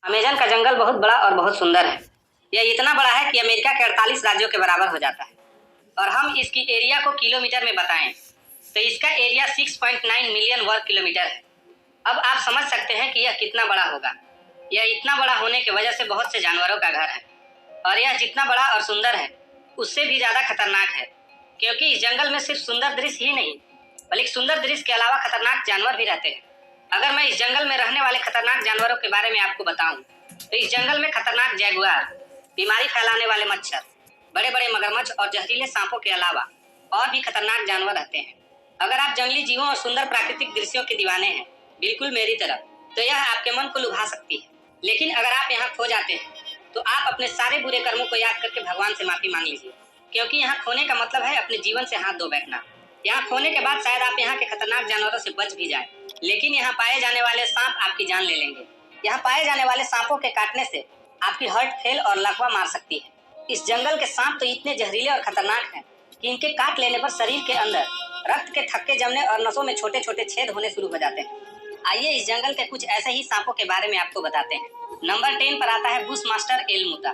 Amazon का जंगल बहुत बड़ा और बहुत सुंदर है। यह इतना बड़ा है कि अमेरिका के 48 राज्यों के बराबर हो जाता है। और हम इसकी एरिया को किलोमीटर में बताएं तो इसका एरिया 6.9 मिलियन वर्ग किलोमीटर है। अब आप समझ सकते हैं कि यह कितना बड़ा होगा। यह इतना बड़ा होने की वजह से बहुत से जानवरों का घर है और यह जितना बड़ा और सुंदर है उससे भी ज़्यादा खतरनाक है, क्योंकि इस जंगल में सिर्फ सुंदर दृश्य ही नहीं बल्कि सुंदर दृश्य के अलावा खतरनाक जानवर भी रहते हैं। अगर मैं इस जंगल में रहने वाले खतरनाक जानवरों के बारे में आपको बताऊं तो इस जंगल में खतरनाक जैगुआर, बीमारी फैलाने वाले मच्छर, बड़े बड़े मगरमच्छ और जहरीले सांपों के अलावा और भी खतरनाक जानवर रहते हैं। अगर आप जंगली जीवों और सुंदर प्राकृतिक दृश्यों के दीवाने हैं, बिल्कुल मेरी तरह, तो यह आपके मन को लुभा सकती है। लेकिन अगर आप यहाँ खो जाते हैं तो आप अपने सारे बुरे कर्मों को याद करके भगवान से माफी मांग लीजिए, क्योंकि यहाँ खोने का मतलब है अपने जीवन से हाथ धो बैठना। यहाँ खोने के बाद शायद आप यहाँ के खतरनाक जानवरों से बच भी जाए, लेकिन यहाँ पाए जाने वाले सांप आपकी जान ले लेंगे। यहाँ पाए जाने वाले सांपों के काटने से आपकी हर्ट फेल और लकवा मार सकती है। इस जंगल के सांप तो इतने जहरीले और खतरनाक हैं कि इनके काट लेने पर शरीर के अंदर रक्त के थक्के जमने और नसों में छोटे छोटे छेद होने शुरू हो जाते हैं। आइए इस जंगल के कुछ ऐसे ही सांपों के बारे में आपको बताते हैं। नंबर 10 पर आता है बुश मास्टर एल मुता।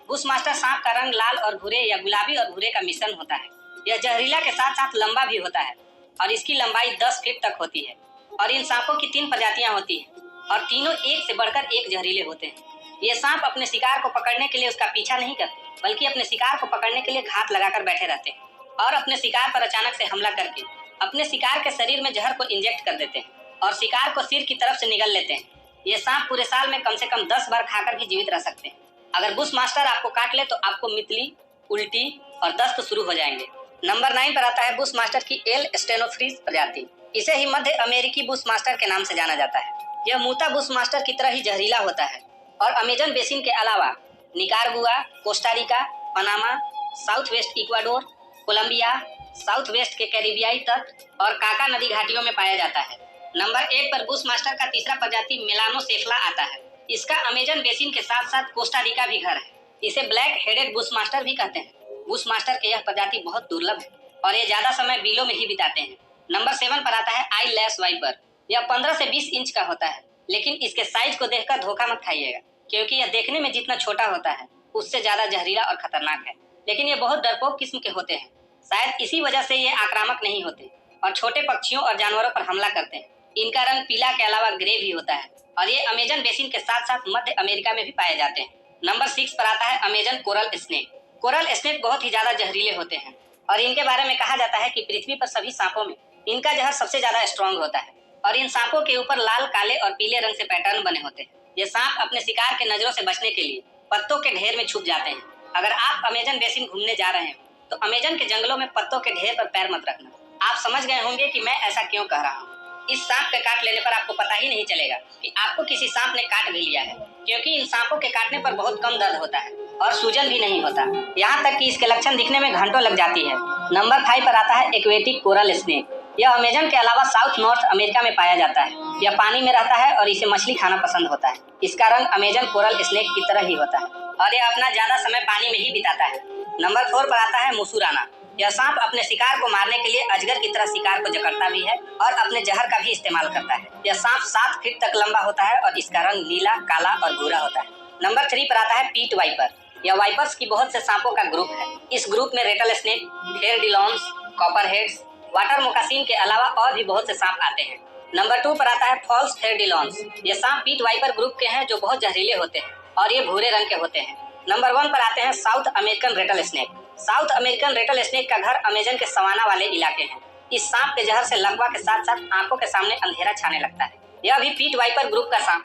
बुश मास्टर सांप का रंग लाल और भूरे या गुलाबी और भूरे का मिश्रण होता है। यह जहरीला के साथ साथ लंबा भी होता है और इसकी लंबाई 10 फीट तक होती है। और इन सांपों की 3 प्रजातियां होती हैं और तीनों एक से बढ़कर एक जहरीले होते हैं। ये सांप अपने शिकार को पकड़ने के लिए उसका पीछा नहीं करते, बल्कि अपने शिकार को पकड़ने के लिए घात लगाकर बैठे रहते हैं और अपने शिकार पर अचानक से हमला करके अपने शिकार के शरीर में जहर को इंजेक्ट कर देते हैं और शिकार को सिर की तरफ से निगल लेते हैं। ये सांप पूरे साल में कम से कम 10 बार खाकर भी जीवित रह सकते हैं। अगर बुश मास्टर आपको काट ले तो आपको मितली, उल्टी और दस्त शुरू हो जाएंगे। नंबर 9 पर आता है बुश मास्टर की एल स्टेनोफ्रीज प्रजाति। इसे ही मध्य अमेरिकी बुश मास्टर के नाम से जाना जाता है। यह मूता बुश मास्टर की तरह ही जहरीला होता है और अमेजन बेसिन के अलावा Nicaragua, Costa Rica, Panama, south west Ecuador, Colombia, south west के कैरिबियाई तट और काका नदी घाटियों में पाया जाता है। नंबर 1 पर बुश मास्टर का तीसरा प्रजाति मेलानोसेफला आता है। इसका अमेजन बेसिन के साथ साथ कोस्टारिका भी घर है। इसे ब्लैक हेडेड बुश मास्टर भी कहते हैं। बुश मास्टर के यह प्रजाति बहुत दुर्लभ है और ये ज्यादा समय बिलों में ही बिताते हैं। नंबर 7 पर आता है आई लैश वाइपर। यह 15 से 20 इंच का होता है, लेकिन इसके साइज को देखकर धोखा मत खाइएगा, क्योंकि यह देखने में जितना छोटा होता है उससे ज्यादा जहरीला और खतरनाक है। लेकिन ये बहुत डरपोक किस्म के होते हैं। शायद इसी वजह से ये आक्रामक नहीं होते और छोटे पक्षियों और जानवरों पर हमला करते हैं। इनका रंग पीला के अलावा ग्रे भी होता है और ये अमेजन बेसिन के साथ साथ मध्य अमेरिका में भी पाए जाते हैं। नंबर 6 पर आता है Amazon coral snake. Coral snake बहुत ही ज्यादा जहरीले होते हैं और इनके बारे में कहा जाता है कि पृथ्वी पर सभी सांपों में इनका जहर सबसे ज्यादा स्ट्रांग होता है और इन सांपों के ऊपर लाल, काले और पीले रंग से पैटर्न बने होते हैं। ये सांप अपने शिकार के नजरों से बचने के लिए पत्तों के ढेर में छुप जाते हैं। अगर आप अमेजन बेसिन घूमने जा रहे हैं तो अमेजन के जंगलों में पत्तों के ढेर पर पैर मत रखना। आप समझ गए होंगे कि मैं ऐसा क्यों कह रहा हूँ। इस सांप के काट लेने पर आपको पता ही नहीं चलेगा कि आपको किसी सांप ने काट भी लिया है, क्योंकि इन सांपों के काटने पर बहुत कम दर्द होता है और सूजन भी नहीं होता। यहाँ तक कि इसके लक्षण दिखने में घंटों लग जाती है। नंबर 5 पर आता है एक्वेटिक कोरल स्नेक। यह अमेजन के अलावा साउथ नॉर्थ अमेरिका में पाया जाता है। यह पानी में रहता है और इसे मछली खाना पसंद होता है। इसका रंग अमेजन कोरल स्नेक की तरह ही होता है और यह अपना ज्यादा समय पानी में ही बिताता है। नंबर 4 पर आता है मुसुराना। यह सांप अपने शिकार को मारने के लिए अजगर की तरह शिकार को जकड़ता भी है और अपने जहर का भी इस्तेमाल करता है। यह सांप 7 फीट तक लंबा होता है और इसका रंग नीला, काला और भूरा होता है। नंबर 3 पर आता है पीट वाइपर। यह वाइपर्स की बहुत से सांपों का ग्रुप है। इस ग्रुप में rattle snake, fer de lances, copper heads, water moccasin के अलावा और भी बहुत से सांप आते हैं। नंबर 2 पर आता है फॉल्स फेयर डिलॉन्स। ये सांप पीट वाइपर ग्रुप के हैं जो बहुत जहरीले होते हैं और ये भूरे रंग के होते हैं। नंबर 1 पर आते हैं south American Ratle snake. South American Ratle snake का घर अमेजन के सवाना वाले इलाके हैं। इस सांप के जहर से लकवा के साथ साथ आंखों के सामने अंधेरा छाने लगता है। यह भी पीट वाइपर ग्रुप का सांप